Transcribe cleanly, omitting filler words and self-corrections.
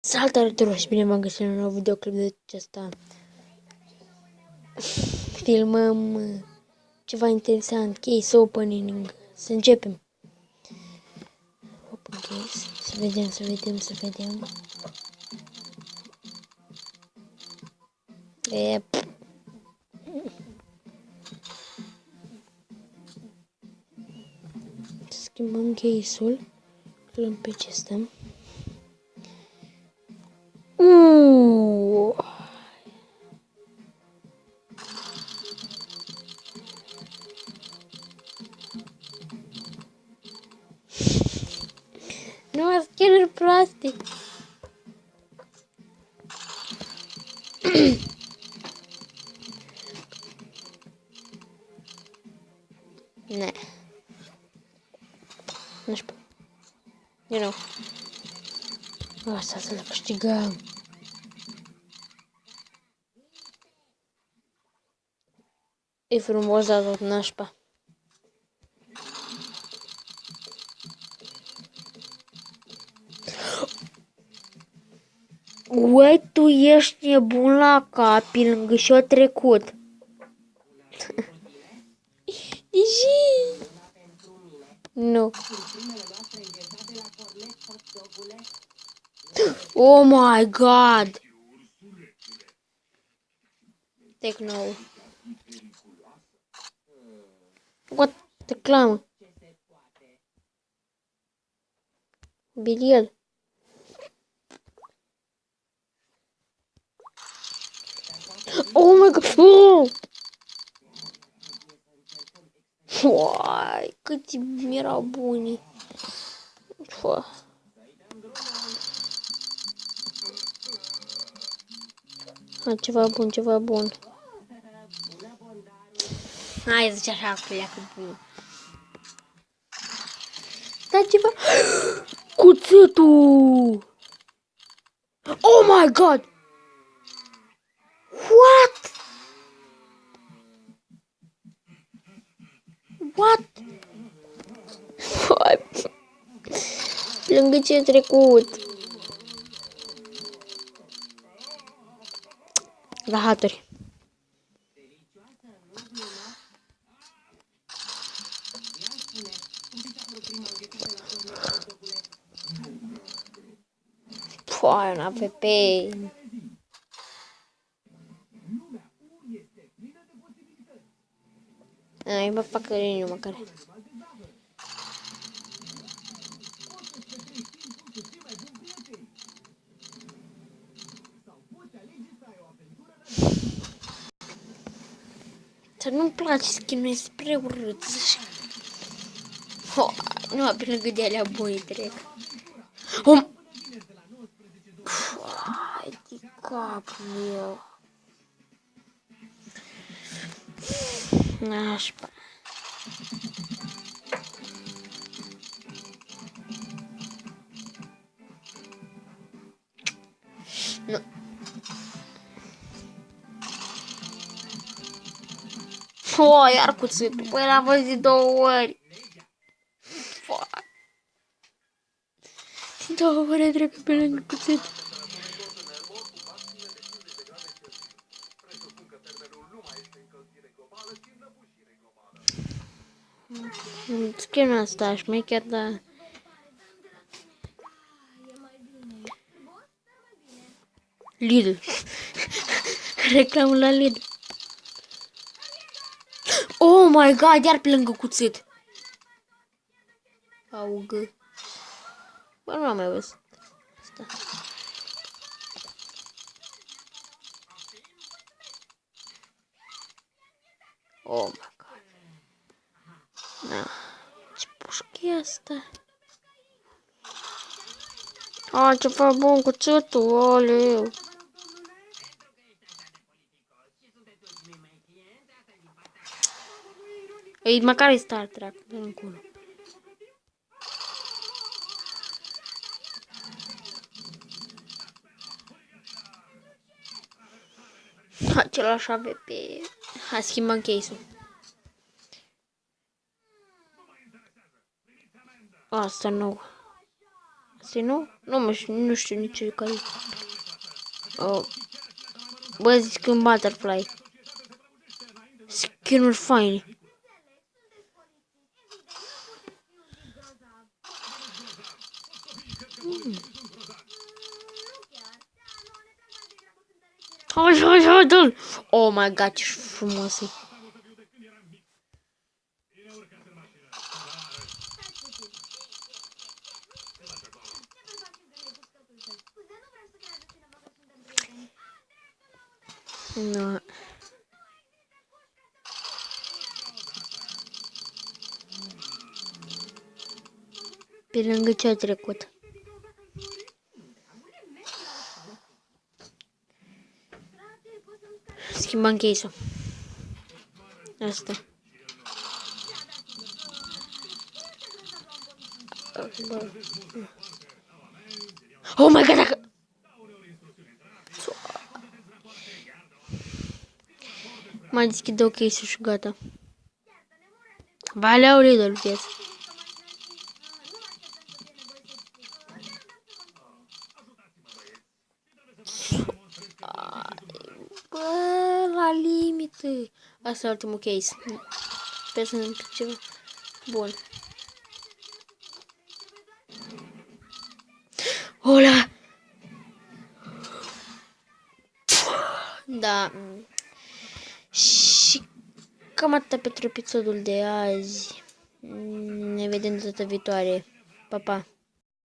Salutare tuturor și bine v-am găsit la un nou videoclip de acesta. Filmăm ceva interesant, case opening. Să începem. Open case. Să vedem. Schimbăm case-ul. Luăm pe acesta. Nu, skin-uri proaste. Ne. Nu știu. You know. Asta să le câștigăm. E frumos, dar tot nașpa. Uai, tu ești nebun la cap, pe lângă și-o trecut. Nu. Oh my god! Techno. What the clown? Biliel. Oh my god! Oh! Uai, câți erau buni. Ceva bun. Hai, zice așa, pleacă bun. Da, ceva... Cuțitul! Oh my god! What? What? Lângă ce trecut? Rahaturi. Păi, un APP. Ai, mă fac liniu măcar. Să nu-mi place skin-ul, e spre urât. Nu, pe lângă de alea buni trec. Hai de capul meu. Nașpa. Nu. Iar cuțitul. Păi l-am văzut 2 ori. Din 2 ori trec pe lângă cuțit. Skin-ul ăsta șmecher, dar... Lidl. Reclamă la Lidl. Oh my god, iar pe lângă cuțit. Augă. Bă, nu am mai văzut asta. Oh my god. Da. Ce pușcă e asta? Ce fac bun cuțitul, oleu. Ei, măcar e Star Trek, dă în culo. Același AVP. Hai, schimbăm case-ul. Asta nou. Asta nu? Nu știu nici care. Oh. Bă, zic că un butterfly. Skin-uri faine. Hai, dă-l! Oh my god, ce frumos e. No. Pe lângă ce a trecut. Schimbăm case-ul. Asta. Oh my god, dacă... Mai deschid două case-uri și gata. Valeu, Lidl, vieți. Bă, la limită. Asta e ultimul case. Sper să ne întâmple ceva bun. Ola! Da. Și cam atât pentru episodul de azi. Ne vedem data viitoare. Pa, pa!